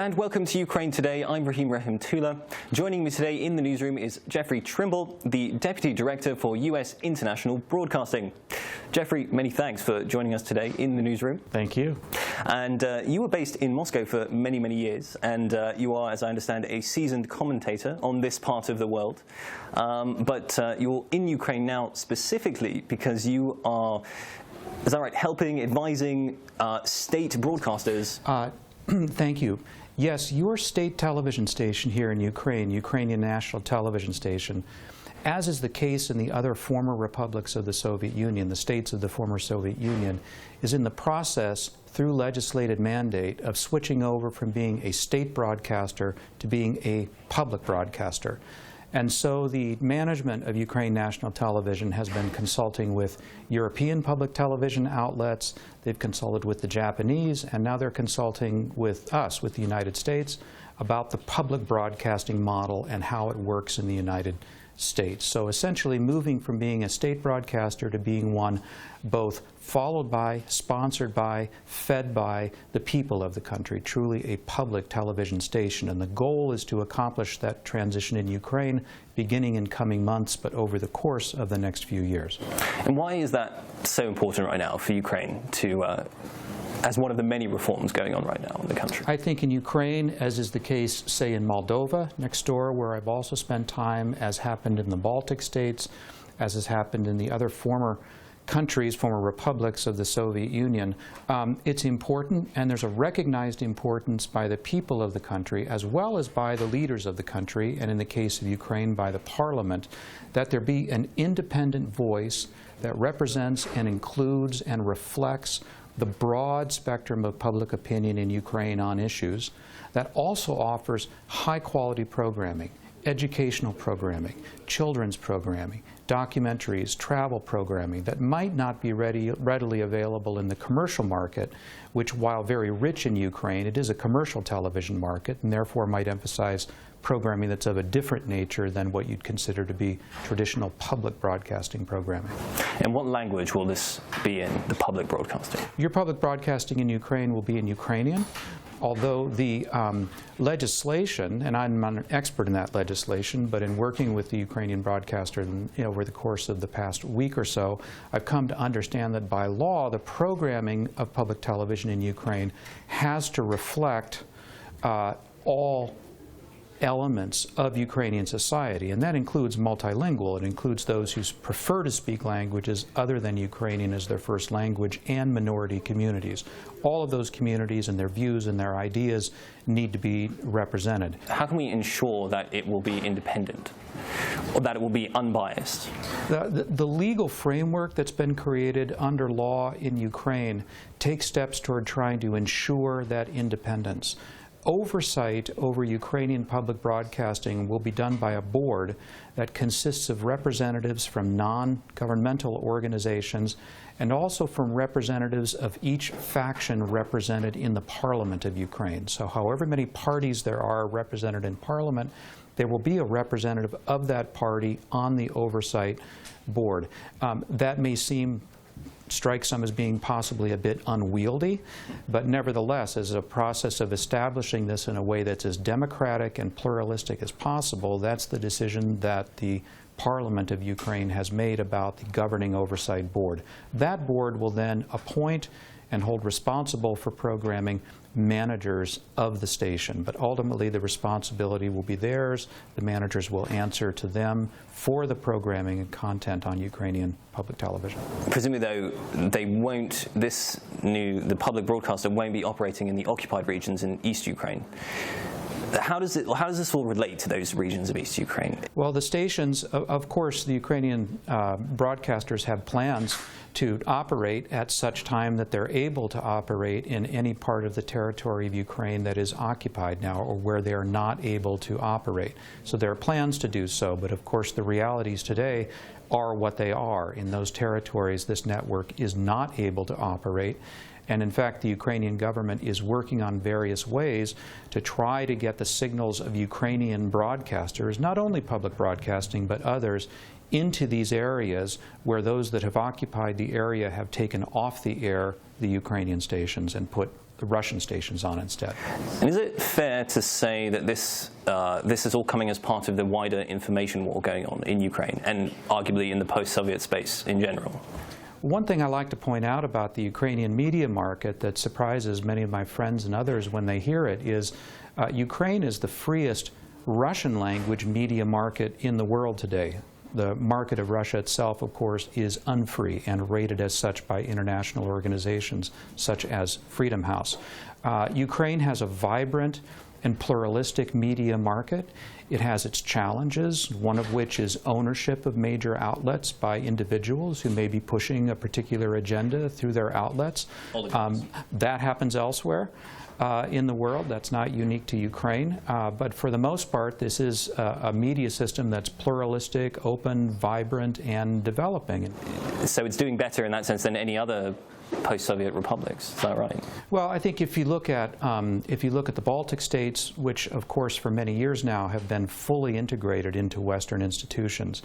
and welcome to Ukraine Today. I'm Rahim Tula. Joining me today in the newsroom is Jeffrey Trimble, the Deputy Director for US International Broadcasting. Jeffrey, many thanks for joining us today in the newsroom. Thank you. And you were based in Moscow for many, many years, and you are, as I understand, a seasoned commentator on this part of the world. But you're in Ukraine now specifically because you are, is that right, helping, advising state broadcasters? Thank you. Yes, your state television station here in Ukraine, Ukrainian National Television Station, as is the case in the other former republics of the Soviet Union, the states of the former Soviet Union, is in the process, through legislated mandate, of switching over from being a state broadcaster to being a public broadcaster. And so the management of Ukraine National Television has been consulting with European public television outlets, they've consulted with the Japanese, and now they're consulting with us, with the United States, about the public broadcasting model and how it works in the United States. So essentially moving from being a state broadcaster to being one both followed by, sponsored by, fed by the people of the country, truly a public television station. And the goal is to accomplish that transition in Ukraine beginning in coming months, but over the course of the next few years. And why is that so important right now for Ukraine to as one of the many reforms going on right now in the country? I think in Ukraine, as is the case, say, in Moldova, next door, where I've also spent time, as happened in the Baltic States, as has happened in the other former countries, former republics of the Soviet Union, it's important, and there's a recognized importance by the people of the country, as well as by the leaders of the country, and in the case of Ukraine, by the parliament, that there be an independent voice that represents and includes and reflects the broad spectrum of public opinion in Ukraine on issues, that also offers high-quality programming, educational programming, children's programming, documentaries, travel programming that might not be readily available in the commercial market, which, while very rich in Ukraine, it is a commercial television market and therefore might emphasize programming that's of a different nature than what you'd consider to be traditional public broadcasting programming. And what language will this be in, the public broadcasting? Your public broadcasting in Ukraine will be in Ukrainian, although the legislation, and I'm not an expert in that legislation, but in working with the Ukrainian broadcaster over the course of the past week or so, I've come to understand that by law, the programming of public television in Ukraine has to reflect all elements of Ukrainian society, and that includes multilingual. It includes those who prefer to speak languages other than Ukrainian as their first language, and minority communities. All of those communities and their views and their ideas need to be represented. How can we ensure that it will be independent, or that it will be unbiased? The legal framework that's been created under law in Ukraine takes steps toward trying to ensure that independence. Oversight over Ukrainian public broadcasting will be done by a board that consists of representatives from non-governmental organizations and also from representatives of each faction represented in the parliament of Ukraine. So however many parties there are represented in parliament, there will be a representative of that party on the oversight board. That may strike some as being possibly a bit unwieldy, but nevertheless, as a process of establishing this in a way that's as democratic and pluralistic as possible, that's the decision that the Parliament of Ukraine has made about the governing oversight board. That board will then appoint and hold responsible for programming managers of the station, but ultimately the responsibility will be theirs. The managers will answer to them for the programming and content on Ukrainian public television. Presumably, though, the public broadcaster won't be operating in the occupied regions in East Ukraine. How does this all relate to those regions of East Ukraine? Well, the stations, of course, the Ukrainian broadcasters have plans to operate at such time that they're able to operate in any part of the territory of Ukraine that is occupied now, or where they're not able to operate. So there are plans to do so, but of course the realities today are what they are. In those territories, this network is not able to operate. And in fact, the Ukrainian government is working on various ways to try to get the signals of Ukrainian broadcasters, not only public broadcasting, but others, into these areas where those that have occupied the area have taken off the air the Ukrainian stations and put the Russian stations on instead. And is it fair to say that this is all coming as part of the wider information war going on in Ukraine and arguably in the post-Soviet space in general? One thing I like to point out about the Ukrainian media market that surprises many of my friends and others when they hear it is Ukraine is the freest Russian language media market in the world today. The market of Russia itself, of course, is unfree and rated as such by international organizations such as Freedom House. Ukraine has a vibrant and pluralistic media market. It has its challenges, one of which is ownership of major outlets by individuals who may be pushing a particular agenda through their outlets. That happens elsewhere in the world. That's not unique to Ukraine. But for the most part, this is a media system that's pluralistic, open, vibrant, and developing. So it's doing better in that sense than any other post-Soviet republics, is that right? Well, I think if you look at the Baltic States, which of course for many years now have been fully integrated into Western institutions,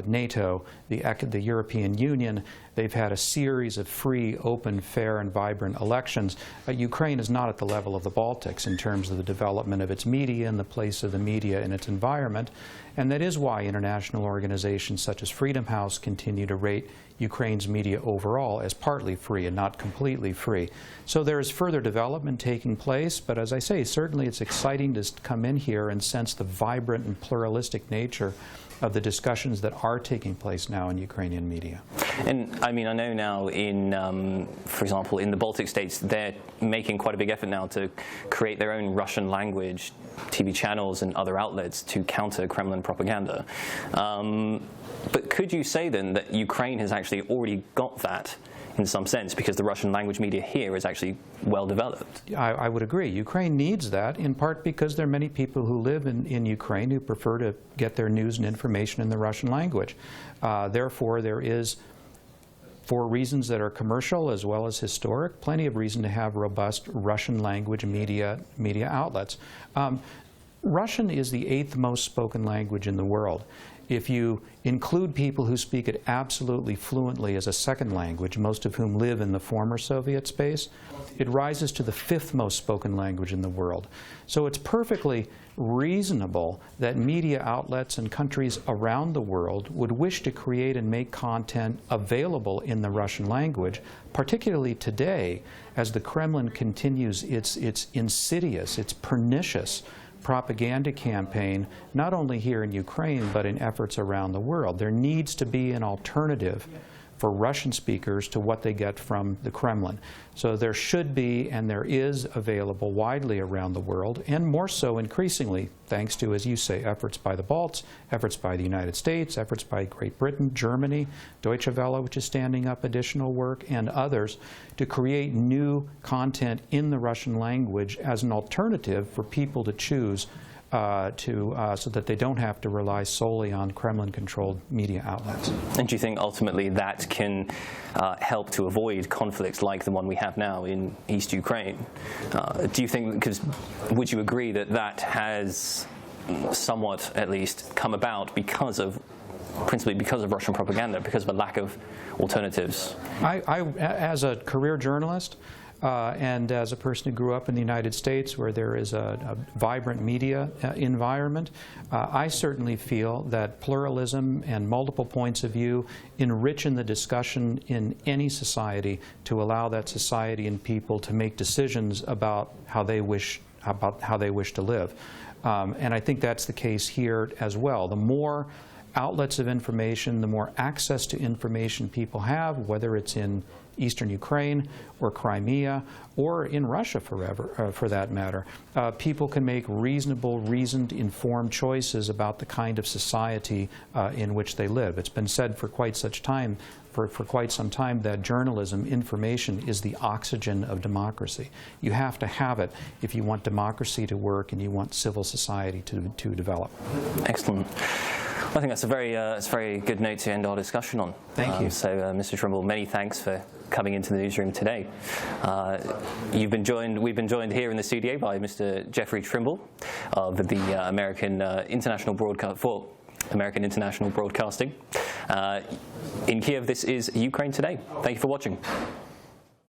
NATO, the European Union, they've had a series of free, open, fair, and vibrant elections. Ukraine is not at the level of the Baltics in terms of the development of its media and the place of the media in its environment, and that is why international organizations such as Freedom House continue to rate Ukraine's media overall as partly free and not completely free. So there is further development taking place, but as I say, certainly it's exciting to come in here and sense the vibrant and pluralistic nature of the discussions that are taking place now in Ukrainian media. And I mean, I know now in, for example, in the Baltic States, they're making quite a big effort now to create their own Russian language TV channels and other outlets to counter Kremlin propaganda. But could you say then that Ukraine has actually already got that in some sense because the Russian language media here is actually well developed? I would agree. Ukraine needs that in part because there are many people who live in Ukraine who prefer to get their news and information in the Russian language. Therefore, there is, for reasons that are commercial as well as historic, plenty of reason to have robust Russian language media outlets. Russian is the 8th most spoken language in the world. If you include people who speak it absolutely fluently as a second language, most of whom live in the former Soviet space, it rises to the 5th most spoken language in the world. So it's perfectly reasonable that media outlets and countries around the world would wish to create and make content available in the Russian language, particularly today as the Kremlin continues its insidious, its pernicious propaganda campaign, not only here in Ukraine, but in efforts around the world. There needs to be an alternative for Russian speakers to what they get from the Kremlin. So there should be, and there is available widely around the world, and more so increasingly, thanks to, as you say, efforts by the Balts, efforts by the United States, efforts by Great Britain, Germany, Deutsche Welle, which is standing up additional work, and others, to create new content in the Russian language as an alternative for people to choose so that they don't have to rely solely on Kremlin-controlled media outlets. And do you think ultimately that can help to avoid conflicts like the one we have now in East Ukraine? Do you think, because would you agree that that has somewhat at least come about because of, principally because of Russian propaganda, because of a lack of alternatives? As a career journalist, and as a person who grew up in the United States where there is a vibrant media environment, I certainly feel that pluralism and multiple points of view enrich the discussion in any society to allow that society and people to make decisions about how they wish to live. And I think that's the case here as well. The more outlets of information, the more access to information people have, whether it's in Eastern Ukraine or Crimea or in Russia for that matter, people can make reasonable, reasoned, informed choices about the kind of society in which they live. It's been said for quite some time that journalism, information, is the oxygen of democracy. You have to have it if you want democracy to work and you want civil society to develop. Excellent. I think that's a very good note to end our discussion on. Thank you. So, Mr. Trimble, many thanks for coming into the newsroom today. We've been joined here in the studio by Mr. Jeffrey Trimble of the American International Broadcasting. In Kiev, this is Ukraine Today. Thank you for watching.